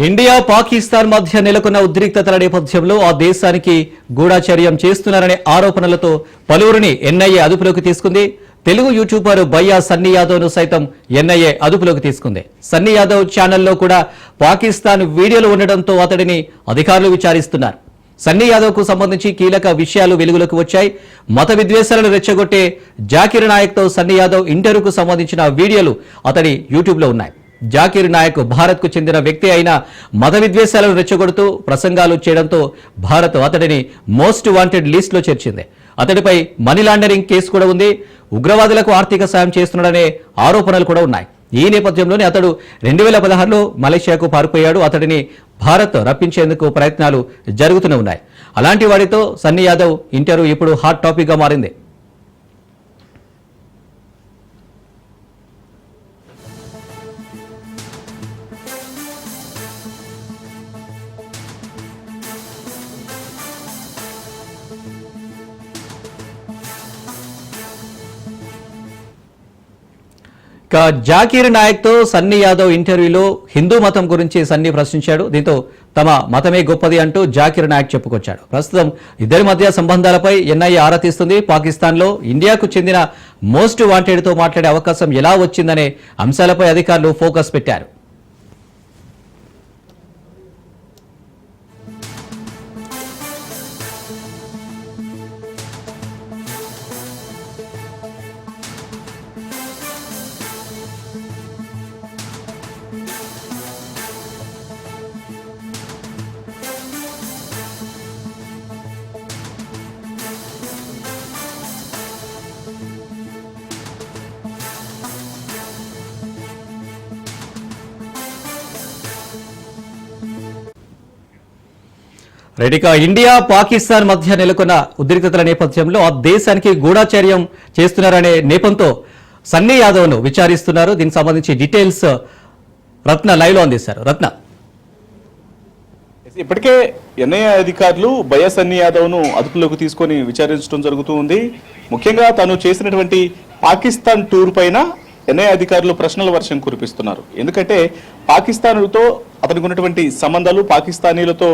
India Pakistan మధ్య నెలకొన్న ఉద్రిక్తతల నేపథ్యంలో ఆ దేశానికి గూఢచర్యం చేస్తున్నారనే ఆరోపణలతో పలువురిని ఎన్ఐఏ అదుపులోకి తీసుకుంది. తెలుగు యూట్యూబర్ బయ్యా సన్నీ యాదవ్ ను సైతం ఎన్ఐఏ అదుపులోకి తీసుకుంది. సన్నీ యాదవ్ ఛానల్లో కూడా పాకిస్తాన్ వీడియోలు ఉండడంతో అతడిని అధికారులు విచారిస్తున్నారు. సన్నీ యాదవ్ కు సంబంధించి కీలక విషయాలు వెలుగులోకి వచ్చాయి. మత విద్వేషాలను రెచ్చగొట్టే జాకిర్ నాయక్ తో సన్నీ యాదవ్ ఇంటర్వ్యూకు సంబంధించిన వీడియోలు అతడి యూట్యూబ్ లో ఉన్నాయి. జాకిర్ నాయక్ భారత్ కు చెందిన వ్యక్తి అయిన మత విద్వేషాలను రెచ్చగొడుతూ ప్రసంగాలు చేయడంతో భారత్ అతడిని మోస్ట్ వాంటెడ్ లిస్ట్ లో చేర్చింది. అతడిపై మనీ లాండరింగ్ కేసు కూడా ఉంది. ఉగ్రవాదులకు ఆర్థిక సాయం చేస్తున్నాడనే ఆరోపణలు కూడా ఉన్నాయి. ఈ నేపథ్యంలోనే అతడు 2016లో మలేషియాకు పారిపోయాడు. అతడిని భారత్ రప్పించేందుకు ప్రయత్నాలు జరుగుతూనే ఉన్నాయి. అలాంటి వాడితో సన్నీ యాదవ్ ఇంటర్వ్యూ ఇప్పుడు హాట్ టాపిక్ గా మారింది. జాకిర్ నాయక్ తో సన్నీ యాదవ్ ఇంటర్వ్యూలో హిందూ మతం గురించి సన్నీ ప్రశ్నించాడు. దీంతో తమ మతమే గొప్పది అంటూ జాకిర్ నాయక్ చెప్పుకొచ్చాడు. ప్రస్తుతం ఇద్దరి మధ్య సంబంధాలపై ఎన్ఐఏ ఆరా తీస్తుంది. పాకిస్తాన్ లో ఇండియాకు చెందిన మోస్ట్ వాంటెడ్ తో మాట్లాడే అవకాశం ఎలా వచ్చిందనే అంశాలపై అధికారులు ఫోకస్ పెట్టారు. రెడ్డిక ఇండియా పాకిస్తాన్ మధ్య నెలకొన్న ఉద్రిక్తతల నేపథ్యంలో ఆ దేశానికి గూఢచర్యం చేస్తున్నారనే నేపంతో సన్నీ యాదవ్ ను విచారిస్తున్నారు. దీనికి సంబంధించి డీటెయిల్స్ రత్న లైవ్ లో అందిస్తారు. రత్న, ఇప్పటికే ఎన్ఐఏ అధికారులు బయ్యా సన్నీ యాదవ్ ను అదుపులోకి తీసుకొని విచారించడం జరుగుతూ ఉంది. ముఖ్యంగా తను చేసినటువంటి పాకిస్తాన్ టూర్ పైన ఎన్ఐఏ అధికారులు ప్రశ్నల వర్షం కురిపిస్తున్నారు. ఎందుకంటే పాకిస్తాన్లతో అతనికి ఉన్నటువంటి సంబంధాలు, పాకిస్తానీలతో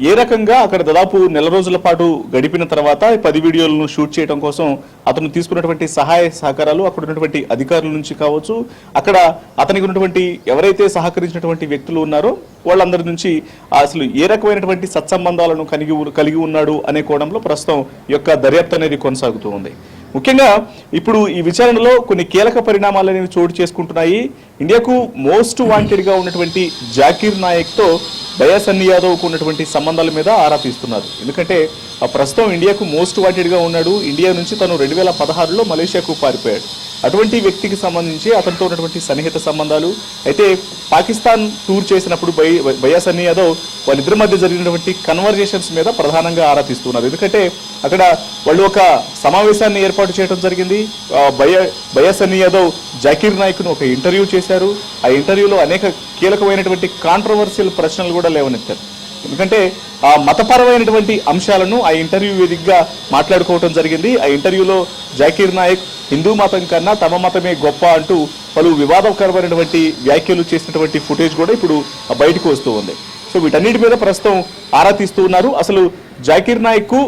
ఏ రకంగా అక్కడ దాదాపు నెల రోజుల పాటు గడిపిన తర్వాత 10 వీడియోలను షూట్ చేయడం కోసం అతను తీసుకున్నటువంటి సహాయ సహకారాలు అక్కడ ఉన్నటువంటి అధికారుల నుంచి కావచ్చు, అక్కడ అతనికి ఉన్నటువంటి ఎవరైతే సహకరించినటువంటి వ్యక్తులు ఉన్నారో వాళ్ళందరి నుంచి అసలు ఏ రకమైనటువంటి సత్సంబంధాలను కలిగి ఉన్నాడు అనే కోణంలో ప్రస్తుతం యొక్క దర్యాప్తు అనేది కొనసాగుతూ ఉంది. ముఖ్యంగా ఇప్పుడు ఈ విచారణలో కొన్ని కీలక పరిణామాలు అనేవి చోటు చేసుకుంటున్నాయి. ఇండియాకు మోస్ట్ వాంటెడ్ గా ఉన్నటువంటి జాకిర్ నాయక్ తో బయ్యా సన్నీ యాదవ్ కు ఉన్నటువంటి సంబంధాల మీద ఆరా తీస్తున్నారు. ఎందుకంటే ప్రస్తుతం ఇండియాకు మోస్ట్ వాంటెడ్ గా ఉన్నాడు. ఇండియా నుంచి తను 2016లో మలేషియాకు పారిపోయాడు. అటువంటి వ్యక్తికి సంబంధించి అతనితో ఉన్నటువంటి సన్నిహిత సంబంధాలు అయితే పాకిస్తాన్ టూర్ చేసినప్పుడు బయ్యా సన్నీ యాదవ్ వాళ్ళిద్దరి మధ్య జరిగినటువంటి కన్వర్జేషన్స్ మీద ప్రధానంగా ఆరా తీస్తున్నారు. ఎందుకంటే అక్కడ వాళ్ళు ఒక సమావేశాన్ని ఏర్పాటు చేయడం జరిగింది. బయ్యా సన్నీ యాదవ్ జాకిర్ నాయక్ ను ఒక ఇంటర్వ్యూ చేశారు. ఆ ఇంటర్వ్యూలో అనేక కీలకమైనటువంటి కాంట్రవర్షియల్ ప్రశ్నలు కూడా లేవనెత్తారు. ఎందుకంటే ఆ మతపరమైనటువంటి అంశాలను ఆ ఇంటర్వ్యూ వేదికగా మాట్లాడుకోవడం జరిగింది. ఆ ఇంటర్వ్యూలో జాకిర్ నాయక్ హిందూ మతం కన్నా తమ మతమే గొప్ప అంటూ పలు వివాదకరమైనటువంటి వ్యాఖ్యలు చేసినటువంటి ఫుటేజ్ కూడా ఇప్పుడు బయటకు వస్తూ ఉంది. సో వీటన్నిటి మీద ప్రస్తుతం ఆరా తీస్తూ ఉన్నారు. అసలు జాకిర్ నాయక్ కు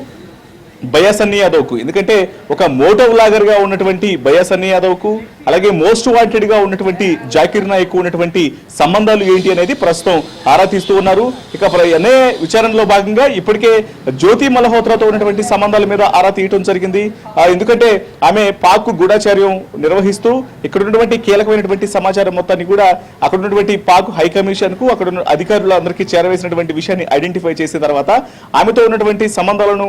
బయ్యా సన్నీ యాదవ్ కు, ఎందుకంటే ఒక మోటో వ్లాగర్ గా ఉన్నటువంటి బయ్యా సన్నీ యాదవ్ కు అలాగే మోస్ట్ వాంటెడ్ గా ఉన్నటువంటి జాకిర్ నాయక్ కు ఉన్నటువంటి సంబంధాలు ఏంటి అనేది ప్రస్తుతం ఆరా తీస్తూ ఉన్నారు. ఇక ఎన్ఐఏ విచారణలో భాగంగా ఇప్పటికే జ్యోతి మల్హోత్రాతో ఉన్నటువంటి సంబంధాల మీద ఆరా తీయటం జరిగింది. ఎందుకంటే ఆమె పాక్ గూఢాచార్యం నిర్వహిస్తూ ఇక్కడ ఉన్నటువంటి కీలకమైనటువంటి సమాచారం మొత్తాన్ని కూడా అక్కడ ఉన్నటువంటి పాక్ హైకమిషన్ కు అక్కడ ఉన్న అధికారులందరికీ చేరవేసినటువంటి విషయాన్ని ఐడెంటిఫై చేసిన తర్వాత ఆమెతో ఉన్నటువంటి సంబంధాలను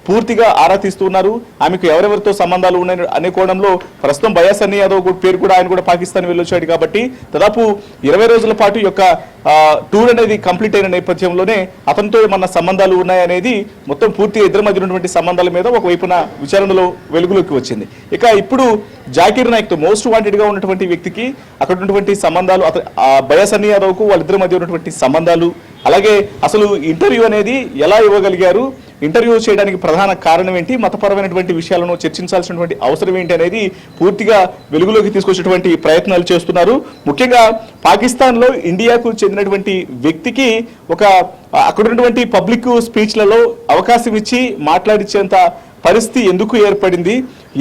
పూర్తిగా ఆరా తీస్తున్నారు. ఆమెకు ఎవరెవరితో సంబంధాలు ఉన్నాయి అనే కోణంలో ప్రస్తుతం బయా సన్నీ యాదవ్ పేరు కూడా ఆయన కూడా పాకిస్తాన్ వెళ్ళొచ్చాడు కాబట్టి దాదాపు 20 రోజుల పాటు ఈ యొక్క టూర్ అనేది కంప్లీట్ అయిన నేపథ్యంలోనే అతనితో ఏమన్నా సంబంధాలు ఉన్నాయనేది మొత్తం పూర్తిగా ఇద్దరి మధ్య ఉన్నటువంటి సంబంధాల మీద ఒకవైపున విచారణలో వెలుగులోకి వచ్చింది. ఇక ఇప్పుడు జాకీర్ నాయక్ తో మోస్ట్ వాంటెడ్ గా ఉన్నటువంటి వ్యక్తికి అక్కడ ఉన్నటువంటి సంబంధాలు, బయా సన్నీ యాదవ్ కు వాళ్ళిద్దరి మధ్య ఉన్నటువంటి సంబంధాలు, అలాగే అసలు ఇంటర్వ్యూ అనేది ఎలా ఇవ్వగలిగారు, ఇంటర్వ్యూ చేయడానికి ప్రధాన కారణం ఏంటి, మతపరమైనటువంటి విషయాలను చర్చించాల్సినటువంటి అవసరం ఏంటి అనేది పూర్తిగా వెలుగులోకి తీసుకొచ్చేటువంటి ప్రయత్నాలు చేస్తున్నారు. ముఖ్యంగా పాకిస్తాన్ లో ఇండియాకు చెందినటువంటి వ్యక్తికి అక్కడ ఉన్నటువంటి పబ్లిక్ స్పీచ్లలో అవకాశం ఇచ్చి మాట్లాడించేంత పరిస్థితి ఎందుకు ఏర్పడింది,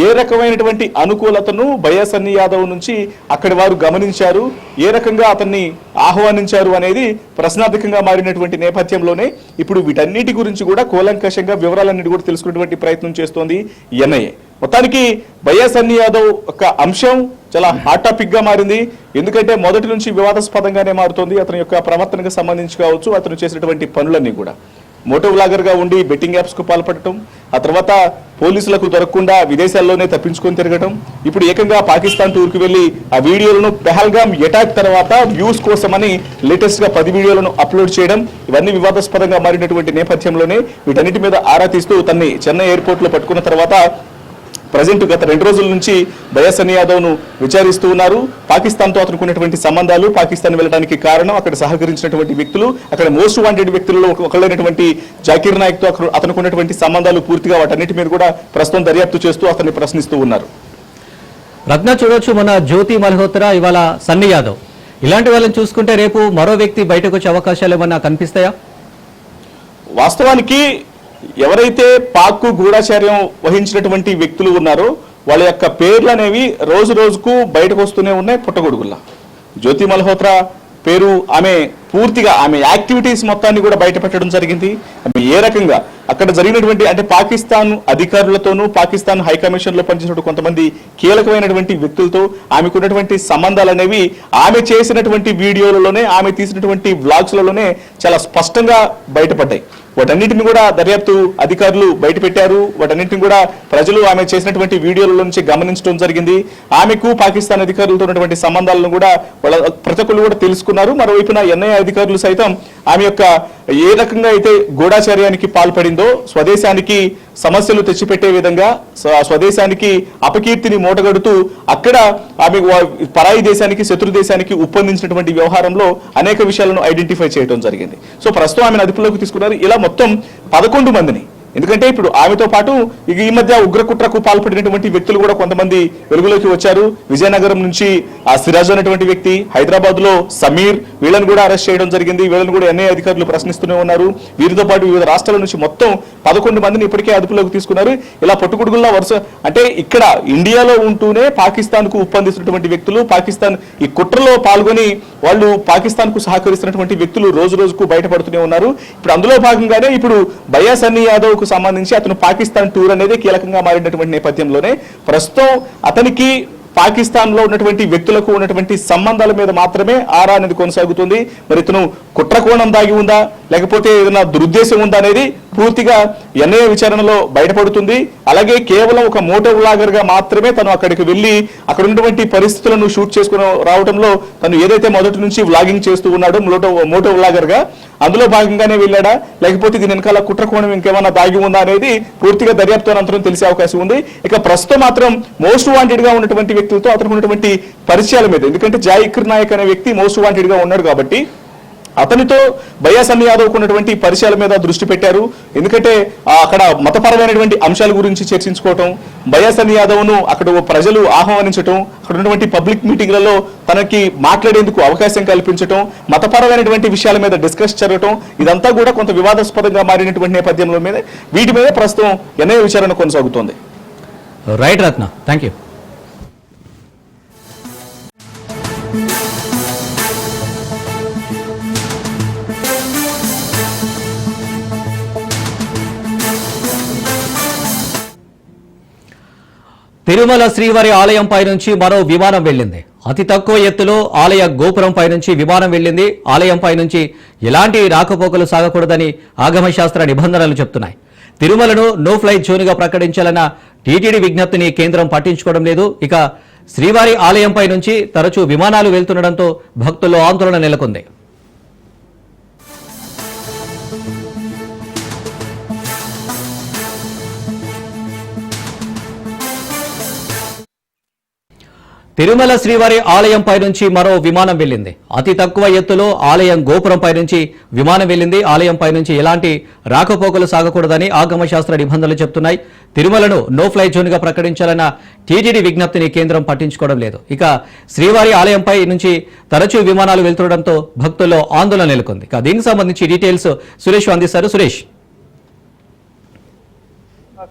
ఏ రకమైనటువంటి అనుకూలతను బయా సన్నీ యాదవ్ నుంచి అక్కడి వారు గమనించారు, ఏ రకంగా అతన్ని ఆహ్వానించారు అనేది ప్రశ్నార్థకంగా మారినటువంటి నేపథ్యంలోనే ఇప్పుడు వీటన్నిటి గురించి కూడా కూలంకషంగా వివరాలన్నిటి కూడా తెలుసుకునేటువంటి ప్రయత్నం చేస్తోంది ఎన్ఐఏ. మొత్తానికి బయా సన్నీ యాదవ్ ఒక అంశం చాలా హాట్ టాపిక్ గా మారింది. ఎందుకంటే మొదటి నుంచి వివాదాస్పదంగానే మారుతోంది. అతని యొక్క ప్రవర్తనకు సంబంధించి కావచ్చు, అతను చేసినటువంటి పనులన్నీ కూడా మోటో వ్లాగర్ గా ఉండి బెట్టింగ్ యాప్స్ కు పాల్పడటం, ఆ తర్వాత పోలీసులకు దొరకకుండా విదేశాల్లోనే తప్పించుకొని తిరగటం, ఇప్పుడు ఏకంగా పాకిస్తాన్ టూర్ కు వెళ్లి ఆ వీడియోలను పెహల్గామ్ అటాక్ తర్వాత వ్యూస్ కోసమని లేటెస్ట్ గా 10 వీడియోలను అప్లోడ్ చేయడం, ఇవన్నీ వివాదాస్పదంగా మారినటువంటి నేపథ్యంలోనే వీటన్నిటి మీద ఆరా తీస్తూ తన్ని చెన్నై ఎయిర్పోర్ట్ లో పట్టుకున్న తర్వాత ప్రజెంట్ గత 2 రోజుల నుంచి బయా సన్నీ యాదవ్ ను విచారిస్తూ ఉన్నారు. పాకిస్తాన్ తో అతనికి ఉన్నటువంటి సంబంధాలు, పాకిస్తాన్ వెళ్ళడానికి కారణం, అక్కడ సహకరించినటువంటి వ్యక్తులు, అక్కడ మోస్ట్ వాంటెడ్ వ్యక్తులలో ఒకళ్ళైనటువంటి జాకీర్ నాయక్ తో అతనికి ఉన్నటువంటి సంబంధాలు పూర్తిగా వాటన్నిటి మీద కూడా ప్రస్తుతం దర్యాప్తు చేస్తూ అతన్ని ప్రశ్నిస్తూ ఉన్నారు. రత్న చూడొచ్చు, మన జ్యోతి మల్హోత్రా, ఇవాళ సన్నీ యాదవ్, ఇలాంటి వాళ్ళని చూసుకుంటే రేపు మరో వ్యక్తి బయటకు వచ్చే అవకాశాలు ఏమన్నా కనిపిస్తాయా? వాస్తవానికి ఎవరైతే పాక్ గూఢాచార్యం వహించినటువంటి వ్యక్తులు ఉన్నారో వాళ్ళ యొక్క పేర్లు అనేవి రోజు రోజుకు బయటకు వస్తూనే ఉన్నాయి పుట్టగొడుగుల్లా. జ్యోతి మల్హోత్రా పేరు, పూర్తిగా ఆమె యాక్టివిటీస్ మొత్తాన్ని కూడా బయట పెట్టడం జరిగింది. ఆమె ఏ రకంగా అక్కడ జరిగినటువంటి అంటే పాకిస్తాన్ అధికారులతోనూ పాకిస్తాన్ హైకమిషన్ లో పనిచేసిన కొంతమంది కీలకమైనటువంటి వ్యక్తులతో ఆమెకున్నటువంటి సంబంధాలు అనేవి ఆమె చేసినటువంటి వీడియోలలోనే, ఆమె తీసినటువంటి వ్లాగ్స్లలోనే చాలా స్పష్టంగా బయటపడ్డాయి. వాటన్నిటిని కూడా దర్యాప్తు అధికారులు బయట పెట్టారు. వాటన్నిటిని కూడా ప్రజలు ఆమె చేసినటువంటి వీడియోల నుంచి గమనించడం జరిగింది. ఆమెకు పాకిస్తాన్ అధికారులతో ఉన్నటువంటి సంబంధాలను కూడా వాళ్ళ ప్రతి ఒక్కరు కూడా తెలుసుకున్నారు. మరోవైపున ఎన్ఐఏ అధికారులు సైతం ఆమె యొక్క ఏ రకంగా అయితే గూఢాచార్యానికి పాల్పడిందో, స్వదేశానికి సమస్యలు తెచ్చిపెట్టే విధంగా, స్వదేశానికి అపకీర్తిని మూటగడుతూ అక్కడ ఆమె పరాయి దేశానికి, శత్రు దేశానికి ఉప్పందించినటువంటి వ్యవహారంలో అనేక విషయాలను ఐడెంటిఫై చేయడం జరిగింది. సో ప్రస్తుతం ఆమెను అదుపులోకి తీసుకున్నారు. ఇలా మొత్తం 11 మందిని, ఎందుకంటే ఇప్పుడు ఆమెతో పాటు ఈ మధ్య ఉగ్రకుట్రకు పాల్పడినటువంటి వ్యక్తులు కూడా కొంతమంది వెలుగులోకి వచ్చారు. విజయనగరం నుంచి సిరాజ్ అనేటువంటి వ్యక్తి, హైదరాబాద్ లో సమీర్, వీళ్ళని కూడా అరెస్ట్ చేయడం జరిగింది. వీళ్ళని కూడా ఎన్ఐఏ అధికారులు ప్రశ్నిస్తూనే ఉన్నారు. వీరితో పాటు వివిధ రాష్ట్రాల నుంచి మొత్తం 11 మందిని ఇప్పటికే అదుపులోకి తీసుకున్నారు. ఇలా పొట్టుకుడుగుల్లో వరుస అంటే ఇక్కడ ఇండియాలో ఉంటూనే పాకిస్తాన్ కు ఉప్పందిస్తున్నటువంటి వ్యక్తులు, పాకిస్తాన్ ఈ కుట్రలో పాల్గొని వాళ్ళు పాకిస్తాన్ కు సహకరిస్తున్నటువంటి వ్యక్తులు రోజు రోజుకు బయటపడుతూనే ఉన్నారు. ఇప్పుడు అందులో భాగంగానే ఇప్పుడు బయా సన్నీ యాదవ్ కు సంబంధించి అతను పాకిస్తాన్ టూర్ అనేది కీలకంగా మారినటువంటి నేపథ్యంలోనే ప్రస్తుతం అతనికి పాకిస్తాన్ లో ఉన్నటువంటి వ్యక్తులకు ఉన్నటువంటి సంబంధాల మీద మాత్రమే ఆరా అనేది కొనసాగుతుంది. మరి ఇతను కుట్ర కోణం దాగి ఉందా, లేకపోతే ఏదైనా దురుద్దేశం ఉందా అనేది పూర్తిగా ఎన్ఐఏ విచారణలో బయటపడుతుంది. అలాగే కేవలం ఒక మోటో వ్లాగర్ గా మాత్రమే తను అక్కడికి వెళ్లి అక్కడ ఉన్నటువంటి పరిస్థితులను షూట్ చేసుకుని రావడంలో తను ఏదైతే మొదటి నుంచి వ్లాగింగ్ చేస్తూ ఉన్నాడో మోటో వ్లాగర్ గా, అందులో భాగంగానే వెళ్ళాడా, లేకపోతే దీని వెనకాల కుట్ర కోణం ఇంకేమైనా దాగి ఉందా అనేది పూర్తిగా దర్యాప్తు అనంతరం తెలిసే అవకాశం ఉంది. ఇక ప్రస్తుతం మాత్రం మోస్ట్ వాంటెడ్ గా ఉన్నటువంటి వ్యక్తులతో అతనికి ఉన్నటువంటి పరిచయాల మీద, ఎందుకంటే జాకీర్ నాయక్ అనే వ్యక్తి మోస్ట్ వాంటెడ్ గా ఉన్నాడు కాబట్టి అతనితో బయా సన్నీ యాదవ్ ఉన్నటువంటి పరిచయాల మీద దృష్టి పెట్టారు. ఎందుకంటే అక్కడ మతపరమైనటువంటి అంశాల గురించి చర్చించుకోవటం, బయా సన్నీ యాదవ్ ను అక్కడ ప్రజలు ఆహ్వానించడం, అక్కడ ఉన్నటువంటి పబ్లిక్ మీటింగ్లలో తనకి మాట్లాడేందుకు అవకాశం కల్పించడం, మతపరమైనటువంటి విషయాల మీద డిస్కస్ జరగటం, ఇదంతా కూడా కొంత వివాదాస్పదంగా మారినటువంటి నేపథ్యంలో మీద వీటి మీద ప్రస్తుతం ఎన్ఐఏ విచారణ కొనసాగుతోంది. Right Ratna, thank you. Tirumala శ్రీవారి ఆలయంపై నుంచి మరో విమానం వెళ్ళింది. అతి తక్కువ ఎత్తులో ఆలయ గోపురంపై నుంచి విమానం వెళ్ళింది. ఆలయంపై నుంచి ఎలాంటి రాకపోకలు సాగకూడదని ఆగమశాస్త్ర నిబంధనలు చెప్తున్నాయి. తిరుమలను నో ఫ్లైట్ జోన్గా ప్రకటించాలన్న టీటీడీ విజ్ఞప్తిని కేంద్రం పట్టించుకోవడం లేదు. ఇక శ్రీవారి ఆలయంపై నుంచి తరచూ విమానాలు వెళ్తుండటంతో భక్తుల్లో ఆందోళన నెలకొంది. తిరుమల శ్రీవారి ఆలయంపై నుంచి మరో విమానం వెళ్లింది. అతి తక్కువ ఎత్తులో ఆలయం గోపురంపై నుంచి విమానం వెళ్లింది. ఆలయంపై నుంచి ఎలాంటి రాకపోకలు సాగకూడదని ఆగమశాస్త్ర నిబంధనలు చెబుతున్నాయి. తిరుమలను నో ఫ్లై జోన్ గా ప్రకటించాలన్న టీటీడీ విజ్ఞప్తిని కేంద్రం పట్టించుకోవడం లేదు. ఇక శ్రీవారి ఆలయంపై నుంచి తరచూ విమానాలు వెళ్తుండటంతో భక్తుల్లో ఆందోళన నెలకొంది. ఇక దీనికి సంబంధించి డీటెయిల్స్ సురేష్ అందిస్తారు. సురేష్,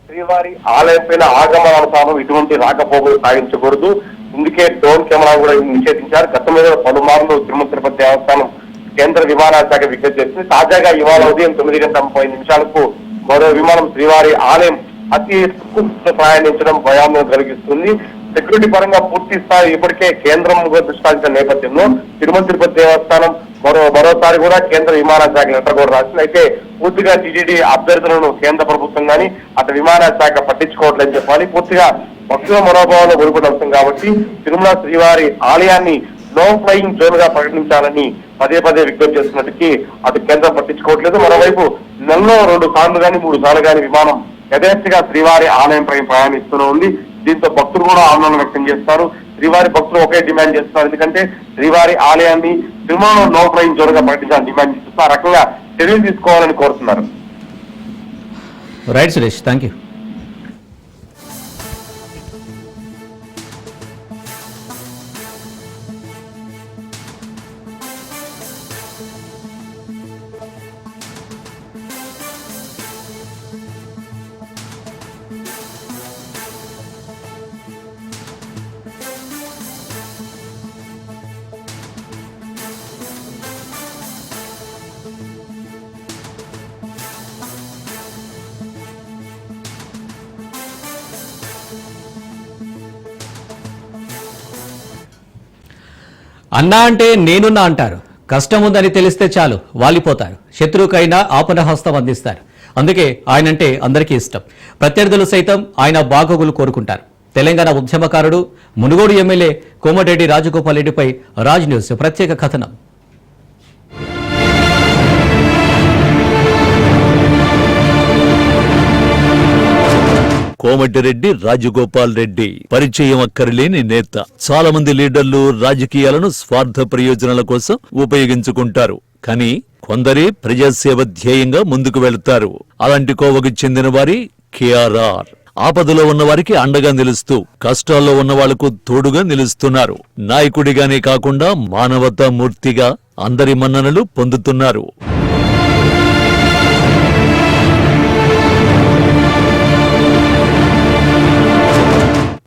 శ్రీవారి ఆలయం పైన ఆగమనానుసారం ఇటువంటి రాకపోకలు సాగించకూడదు. ఇందుకే డ్రోన్ కెమెరా కూడా నిషేధించారు. గతంలో పలుమార్లు తిరుమల తిరుపతి దేవస్థానం కేంద్ర విమానయాన శాఖ విజ్ఞప్తి చేసింది. తాజాగా ఇవాళ ఉదయం 9:30 మరో విమానం శ్రీవారి ఆలయం అతి తక్కువ ప్రయాణించడం భయాన్ని కలిగిస్తుంది. సెక్యూరిటీ పరంగా పూర్తి స్థాయి ఇప్పటికే కేంద్రం దృష్టి సారించిన నేపథ్యంలో తిరుమల తిరుపతి దేవస్థానం మరోసారి కూడా కేంద్ర విమానయాన శాఖ లెటర్ కూడా రాసింది. అయితే పూర్తిగా టీటీడీ అభ్యర్థులను కేంద్ర ప్రభుత్వం కానీ అటు విమానయాన శాఖ పట్టించుకోవట్లేదని చెప్పాలి. పూర్తిగా భక్తుల మనోభావంలో కోరుకున్న అంశం కాబట్టి తిరుమల శ్రీవారి ఆలయాన్ని నో ఫ్లయింగ్ జోన్ గా ప్రకటించాలని పదే విజ్ఞప్తి చేస్తున్నట్టుకి అటు కేంద్రం పట్టించుకోవట్లేదు. మరోవైపు నెలలో 2 సార్లు కానీ 3 సార్లు కానీ విమానం యథేచ్ఛగా శ్రీవారి ఆలయంపై ప్రయాణిస్తూనే ఉంది. దీంతో భక్తులు కూడా ఆందోళన వ్యక్తం చేస్తారు. శ్రీవారి భక్తులు ఒకే డిమాండ్ చేస్తున్నారు. ఎందుకంటే శ్రీవారి ఆలయాన్ని తిరుమలలో నో ఫ్లయింగ్ జోన్ గా ప్రకటించాలని డిమాండ్ చేస్తున్నారు. ఆ రకంగా చర్యలు తీసుకోవాలని కోరుతున్నారు. Right Suresh, thank you. అన్నా అంటే నేనున్నా అంటారు. కష్టం ఉందని తెలిస్తే చాలు వాలిపోతారు. శత్రువుకైనా ఆపనహస్తం అందిస్తారు. అందుకే ఆయనంటే అందరికీ ఇష్టం. ప్రత్యర్థులు సైతం ఆయన బాగోగులు కోరుకుంటారు. తెలంగాణ ఉద్యమకారుడు మునుగోడు ఎమ్మెల్యే కోమటిరెడ్డి రాజగోపాల్ రెడ్డిపై రాజ్ న్యూస్ ప్రత్యేక కథనం. కోమటిరెడ్డి రాజగోపాల్ రెడ్డి పరిచయం అక్కర్లేని నేత. చాలా మంది లీడర్లు రాజకీయాలను స్వార్థ ప్రయోజనాల కోసం ఉపయోగించుకుంటారు. కానీ కొందరే ప్రజాసేవ ధ్యేయంగా ముందుకు వెళుతారు. అలాంటి కోవకు చెందిన వారి కేఆర్ఆర్. ఆపదలో ఉన్న వారికి అండగా నిలుస్తూ కష్టాల్లో ఉన్న వాళ్లకు తోడుగా నిలుస్తున్నారు. నాయకుడిగానే కాకుండా మానవతా మూర్తిగా అందరి మన్ననలు పొందుతున్నారు.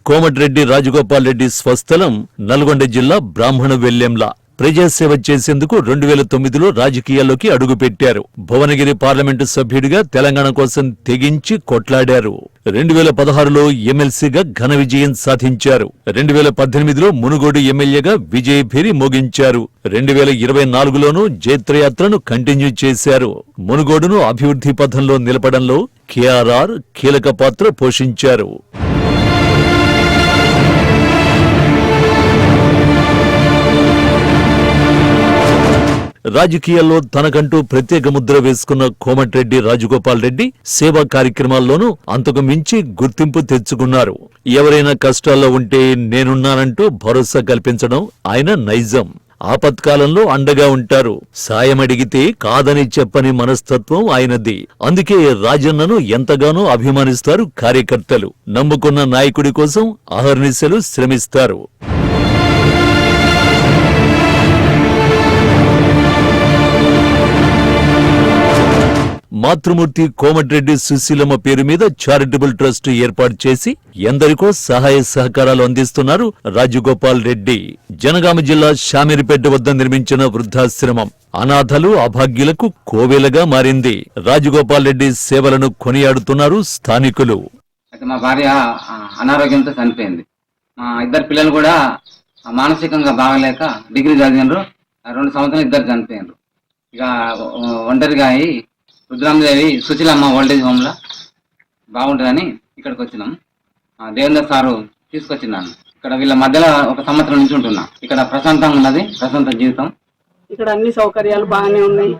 కోమటిరెడ్డి రాజగోపాల్ రెడ్డి స్వస్థలం నల్గొండ జిల్లా బ్రాహ్మణ వెల్లెంల. ప్రజాసేవ చేసేందుకు 2009లో రాజకీయాల్లోకి అడుగుపెట్టారు. భువనగిరి పార్లమెంటు సభ్యుడిగా తెలంగాణ కోసం తెగించి కొట్లాడారు. 2016లో ఎమ్మెల్సీగా ఘన విజయం సాధించారు. 2018లో మునుగోడు ఎమ్మెల్యేగా విజయభేరి మోగించారు. 2024లోనూ జైత్రయాత్రను కంటిన్యూ చేశారు. మునుగోడును అభివృద్ధి పథంలో నిలపడంలో కేఆర్ఆర్ కీలక పాత్ర పోషించారు. రాజకీయాల్లో తనకంటూ ప్రత్యేక ముద్ర వేసుకున్న కోమటిరెడ్డి రాజగోపాల్ రెడ్డి సేవా కార్యక్రమాల్లోనూ అంతకు మించి గుర్తింపు తెచ్చుకున్నారు. ఎవరైనా కష్టాల్లో ఉంటే నేనున్నానంటూ భరోసా కల్పించడం ఆయన నైజం. ఆపత్కాలంలో అండగా ఉంటారు. సాయం అడిగితే కాదని చెప్పని మనస్తత్వం ఆయనది. అందుకే రాజన్నను ఎంతగానో అభిమానిస్తారు కార్యకర్తలు. నమ్ముకున్న నాయకుడి కోసం అహర్నిశలు శ్రమిస్తారు. మాతృమూర్తి కోమటిరెడ్డి సుశీలమ్మ పేరు మీద చారిటబుల్ ట్రస్ట్ ఏర్పాటు చేసి ఎందరికో సహాయ సహకారాలు అందిస్తున్నారు రాజగోపాల్ రెడ్డి. జనగామ జిల్లా శామీర్పేట వద్ద నిర్మించిన వృద్ధాశ్రమం అనాథలు అభాగ్యులకు కోవెలగా మారింది. రాజగోపాల్ రెడ్డి సేవలను కొనియాడుతున్నారు స్థానికులు. మా భార్య అనారోగ్యంతో చనిపోయింది. మా 2 పిల్లలు కూడా మానసికంగా బాగలేక డిగ్రీ చదివినారు. 2 సంవత్సరాలు 2 చనిపోయినారు. ఇక ఒంటరిగా అయి రుద్రామదేవి సుశీలమ్మ ఓల్డేజ్ హోమ్ లో బాగుంటుందని ఇక్కడికి వచ్చినాం. దేవేంద్ర సారు తీసుకొచ్చినాను. ఇక్కడ వీళ్ళ మధ్యలో ఒక సంవత్సరం నుంచి ఉంటున్నా. ఇక్కడ ప్రశాంతంగా ఉన్నది, ప్రశాంత జీవితం. ఇక్కడ అన్ని సౌకర్యాలు బాగానే ఉన్నాయి.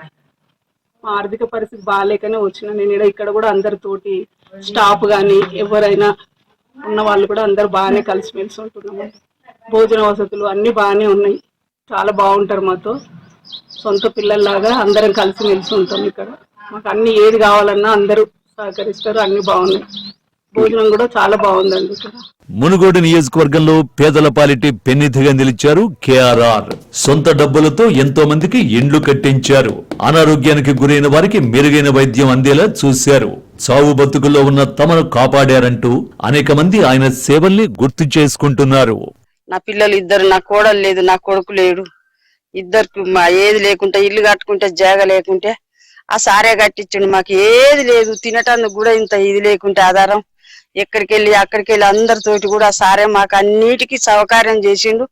మా ఆర్థిక పరిస్థితి బాగాలేకనే వచ్చిన నేను ఇక్కడ కూడా అందరితోటి స్టాఫ్ కానీ ఎవరైనా ఉన్న వాళ్ళు కూడా అందరు బాగానే కలిసిమెలిసి ఉంటున్నాము. భోజన వసతులు అన్ని బాగానే ఉన్నాయి. చాలా బాగుంటారు మాతో. సొంత పిల్లల్లాగా అందరం కలిసిమెలిసి ఉంటాం. ఇక్కడ మాకు అన్ని ఏది కావాలన్నా అందరూ సహకరిస్తారు. అన్ని బాగున్నాయి. భోజనం కూడా చాలా బాగుందండి ఇక్కడ. మునుగోడు నియోజకవర్గంలో పేదల పాలిటి పెన్నిధిగా నిలిచారు కేఆర్ఆర్. సొంత డబ్బులతో ఎంతో మందికి ఇండ్లు కట్టించారు. అనారోగ్యానికి గురైన వారికి మెరుగైన వైద్యం అందేలా చూశారు. చావు బతుకుల్లో ఉన్న తమను కాపాడారంటూ అనేక మంది ఆయన సేవల్ని గుర్తు చేసుకుంటున్నారు. నా పిల్లలు ఇద్దరు, నా కోడలు లేదు, నా కొడుకు లేడు. ఇద్దరికి మా ఏది లేకుంటే ఇల్లు కట్టుకుంటే జాగ లేకుంటే ఆ సారే కట్టించండి. మాకు ఏది లేదు, తినటానికి కూడా ఇంత ఇది లేకుంటే ఆధారం. ఎక్కడికి వెళ్ళి అక్కడికి వెళ్ళి అందరితోటి కూడా సారే మాకు అన్నిటికీ సహకారం చేసిండు.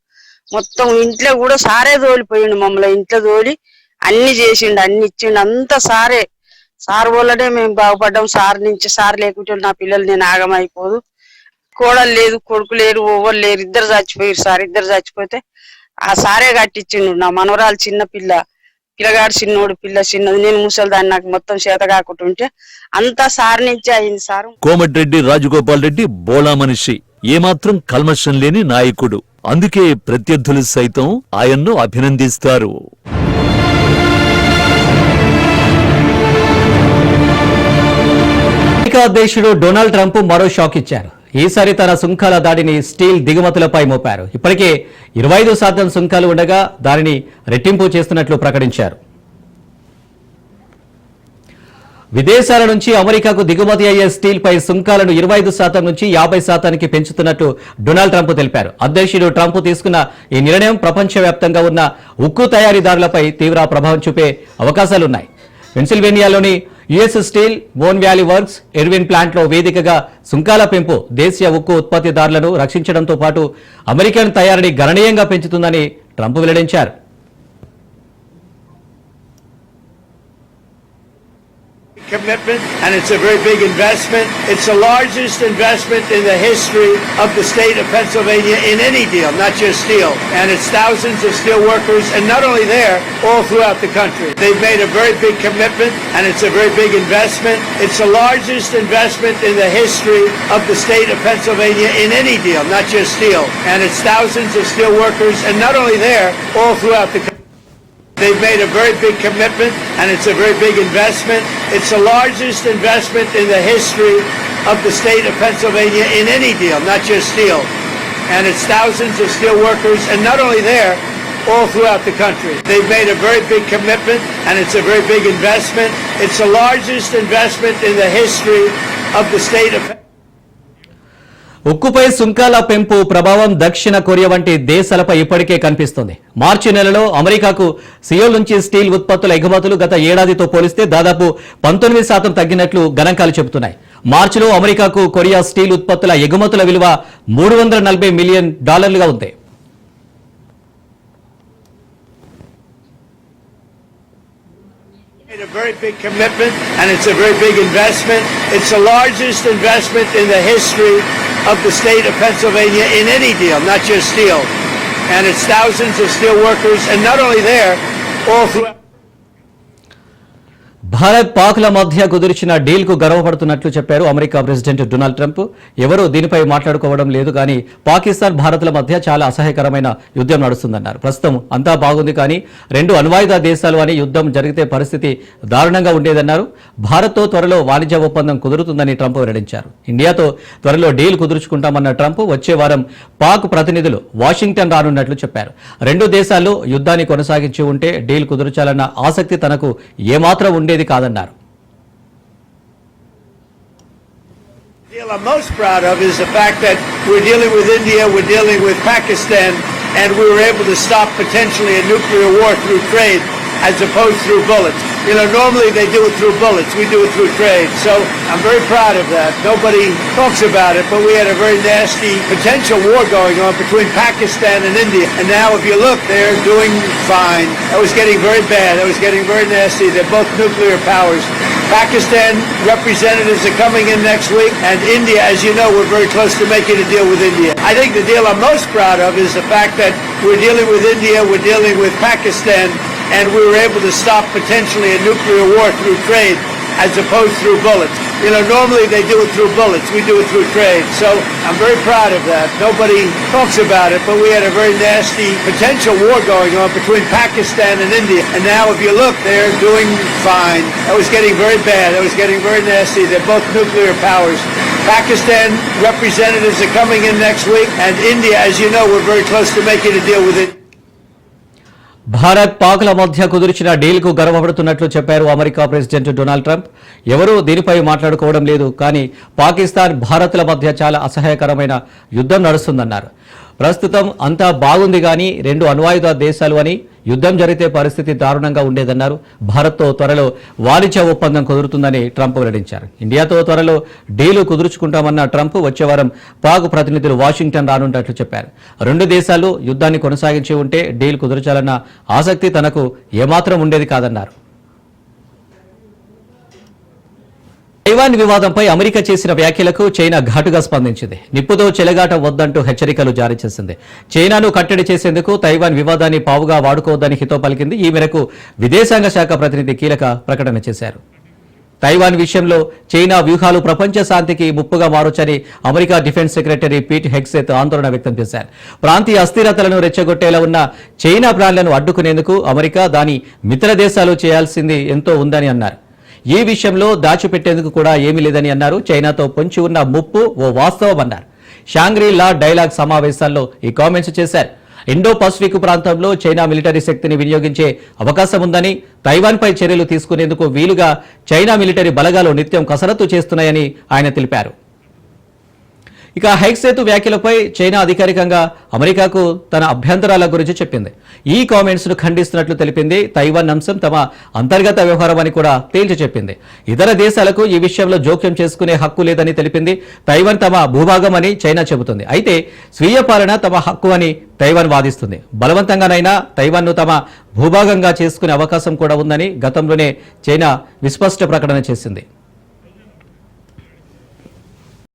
మొత్తం ఇంట్లో కూడా సారే తోలిపోయిండు. మమ్మల్ని ఇంట్లో తోలి అన్ని చేసిండు, అన్ని ఇచ్చిండు. అంతా సారే. సార్ వల్లనే మేము బాగుపడ్డాం. సార్ నుంచి సార్ లేకుంటే నా పిల్లలు నేను ఆగమైపోదు. కోడలు లేదు, కొడుకు లేరు, ఓవరు లేరు. ఇద్దరు చచ్చిపోయారు సార్. ఇద్దరు చచ్చిపోతే ఆ సారే కట్టించిండు. నా మనవరాలు చిన్న పిల్లగాడు చిన్నోడు, పిల్ల చిన్నది, నేను ముసలిదాన్ని. నాకు మొత్తం చేత కాకుంటుంటే అంతా సార్ నుంచి అయింది సార్. కోమటిరెడ్డి రాజగోపాల్ రెడ్డి బోళా మనిషి, ఏమాత్రం కల్మషం లేని నాయకుడు. అందుకే ప్రత్యర్థులు సైతం ఆయన్ను అభినందిస్తారు. అమెరికా అధ్యక్షుడు డొనాల్డ్ ట్రంప్ మరో షాక్ ఇచ్చారు. ఈసారి తన సుంకాల దాడిని స్టీల్ దిగుమతులపై మోపారు. ఇప్పటికే 25% సుంకాలు ఉండగా దానిని రెట్టింపు చేస్తున్నట్లు ప్రకటించారు. విదేశాల నుంచి అమెరికాకు దిగుమతి అయ్యే స్టీల్ పై సుంకాలను 25% నుంచి 50%కి పెంచుతున్నట్టు డొనాల్డ్ ట్రంప్ తెలిపారు. అధ్యక్షుడు ట్రంప్ తీసుకున్న ఈ నిర్ణయం ప్రపంచవ్యాప్తంగా ఉన్న ఉక్కు తయారీదారులపై తీవ్ర ప్రభావం చూపే అవకాశాలున్నాయి. పెన్సిల్వేనియాలోని US steel, Mon Valley Works, Irvin ప్లాంట్లో వేదికగా సుంకాల పెంపు దేశీయ ఉక్కు ఉత్పత్తిదారులను రక్షించడంతో పాటు అమెరికన్ తయారీని గణనీయంగా పెంచుతుందని ట్రంప్ వెల్లడించారు. Commitment, and it's a very big investment. It's the largest investment in the history of the state of Pennsylvania in any deal, not just steel. And it's thousands of steel workers, and not only there, all throughout the country. They've made a very big commitment, and it's a very big investment. It's the largest investment in the history of the state of Pennsylvania in any deal, not just steel. And it's thousands of steel workers, and not only there, all throughout the country. They've made a very big commitment, and it's a very big investment. It's the largest investment in the history of the state of Pennsylvania in any deal, not just steel. And it's thousands of steel workers, and not only there, all throughout the country. They've made a very big commitment, and it's a very big investment. It's the largest investment in the history of the state of ఉక్కుపై సుంకాల పెంపు ప్రభావం దక్షిణ Korea వంటి దేశాలపై ఇప్పటికే కనిపిస్తోంది. మార్చి నెలలో అమెరికాకు Seoul నుంచి స్టీల్ ఉత్పత్తుల ఎగుమతులు గత ఏడాదితో పోలిస్తే దాదాపు 19% తగ్గినట్లు గణాంకాలు చెబుతున్నాయి. మార్చిలో అమెరికాకు కొరియా స్టీల్ ఉత్పత్తుల ఎగుమతుల విలువ $340 మిలియన్ ఉంది. a very big commitment, and it's a very big investment. It's the largest investment in the history of the state of Pennsylvania in any deal, not just steel. And it's thousands of steel workers, and not only there, all throughout. Bharat పాక్ల మధ్య కుదిర్చిన deal కు గర్వపడుతున్నట్లు చెప్పారు America president Donald Trump. ఎవరూ దీనిపై మాట్లాడుకోవడం లేదు, కానీ పాకిస్తాన్ భారత్ల మధ్య చాలా అసహ్యకరమైన యుద్ధం నడుస్తుందన్నారు. ప్రస్తుతం అంతా బాగుంది, కానీ రెండు అణ్వాయుధ దేశాలు అని యుద్ధం జరిగితే పరిస్థితి దారుణంగా ఉండేదన్నారు. భారత్తో త్వరలో వాణిజ్య ఒప్పందం కుదురుతుందని ట్రంప్ వెల్లడించారు. ఇండియాతో త్వరలో డీల్ కుదుర్చుకుంటామన్న ట్రంప్ వచ్చే వారం పాక్ ప్రతినిధులు వాషింగ్టన్ రానున్నట్లు చెప్పారు. రెండు దేశాల్లో యుద్ధాన్ని కొనసాగించి ఉంటే డీల్ కుదుర్చాలన్న ఆసక్తి తనకు ఏమాత్రం ఉండేది కాదన్నారు. The I'm most proud of is the fact that we're dealing with India, we're dealing with Pakistan, and we were able to stop potentially a nuclear war through trade as opposed through bullets. You know, normally they do it through bullets, we do it through trade. So I'm very proud of that. Nobody talks about it, but we had a very nasty potential war going on between Pakistan and India. And now if you look, they're doing fine. That was getting very bad. That was getting very nasty. They're both nuclear powers. Pakistan representatives are coming in next week, and India, as you know, we're very close to making a deal with India. I think the deal I'm most proud of is the fact that we're dealing with India, we're dealing with Pakistan, and we were able to stop potentially a nuclear war through trade as opposed through bullets. You know, normally they do it through bullets, we do it through trade. So I'm very proud of that. Nobody talks about it, but we had a very nasty potential war going on between Pakistan and India. And now if you look, they're doing fine. That was getting very bad. That was getting very nasty. They're both nuclear powers. Pakistan representatives are coming in next week, and India, as you know, we're very close to making a deal with it. Bharat పాక్ల మధ్య కుదిర్చిన డీల్కు గర్వపడుతున్నట్లు చెప్పారు America president Donald Trump. ఎవరూ దీనిపై మాట్లాడుకోవడం లేదు, కానీ పాకిస్తాన్ భారత్ల మధ్య చాలా అసహ్యకరమైన యుద్ధం నడుస్తుందన్నారు. ప్రస్తుతం అంతా బాగుంది కానీ రెండు అణ్వాయుధ దేశాలు అని, యుద్ధం జరిగితే పరిస్థితి దారుణంగా ఉండేదన్నారు. భారత్తో త్వరలో వాణిజ్య ఒప్పందం కుదురుతుందని ట్రంప్ వెల్లడించారు. ఇండియాతో త్వరలో డీలు కుదుర్చుకుంటామన్న ట్రంప్ వచ్చే వారం పాక్ ప్రతినిధులు వాషింగ్టన్ రానున్నట్లు చెప్పారు. రెండు దేశాలు యుద్ధాన్ని కొనసాగించి ఉంటే డీల్ కుదర్చాలన్న ఆసక్తి తనకు ఏమాత్రం ఉండేది కాదన్నారు. తైవాన్ వివాదంపై అమెరికా చేసిన వ్యాఖ్యలకు చైనా ఘాటుగా స్పందించింది. నిప్పుతో చెలగాట వద్దంటూ హెచ్చరికలు జారీ చేసింది. చైనాను కట్టడి చేసేందుకు తైవాన్ వివాదాన్ని పావుగా వాడుకోవద్దని హితో పలికింది. ఈ మేరకు విదేశాంగ శాఖ ప్రతినిధి కీలక ప్రకటన చేశారు. తైవాన్ విషయంలో చైనా వ్యూహాలు ప్రపంచ శాంతికి ముప్పుగా మారొచ్చని America defence secretary Pete Hegseth ఆందోళన వ్యక్తం చేశారు. ప్రాంతీయ అస్థిరతలను రెచ్చగొట్టేలా ఉన్న చైనా ప్లాన్లను అడ్డుకునేందుకు అమెరికా దాని మిత్ర దేశాలు చేయాల్సింది ఎంతో ఉందని అన్నారు. ఈ విషయంలో దాచిపెట్టేందుకు కూడా ఏమీ లేదని అన్నారు. చైనాతో పొంచి ఉన్న ముప్పు ఓ వాస్తవం అన్నారు. షాంగ్రీ లా డైలాగ్ సమావేశాల్లో ఈ కామెంట్స్ చేశారు. ఇండో పసిఫిక్ ప్రాంతంలో చైనా మిలిటరీ శక్తిని వినియోగించే అవకాశం ఉందని, తైవాన్పై చర్యలు తీసుకునేందుకు వీలుగా చైనా మిలిటరీ బలగాలు నిత్యం కసరత్తు చేస్తున్నాయని ఆయన తెలిపారు. ఇక హెగ్సెత్ వ్యాఖ్యలపై చైనా అధికారికంగా అమెరికాకు తన అభ్యంతరాల గురించి చెప్పింది. ఈ కామెంట్స్ ను ఖండిస్తున్నట్లు తెలిపింది. తైవాన్ అంశం తమ అంతర్గత వ్యవహారం అని కూడా తేల్చి చెప్పింది. ఇతర దేశాలకు ఈ విషయంలో జోక్యం చేసుకునే హక్కు లేదని తెలిపింది. తైవాన్ తమ భూభాగం అని చైనా చెబుతుంది. అయితే స్వీయ పాలన తమ హక్కు అని తైవాన్ వాదిస్తుంది. బలవంతంగానైనా తైవాన్ను తమ భూభాగంగా చేసుకునే అవకాశం కూడా ఉందని గతంలోనే చైనా విస్పష్ట ప్రకటన చేసింది.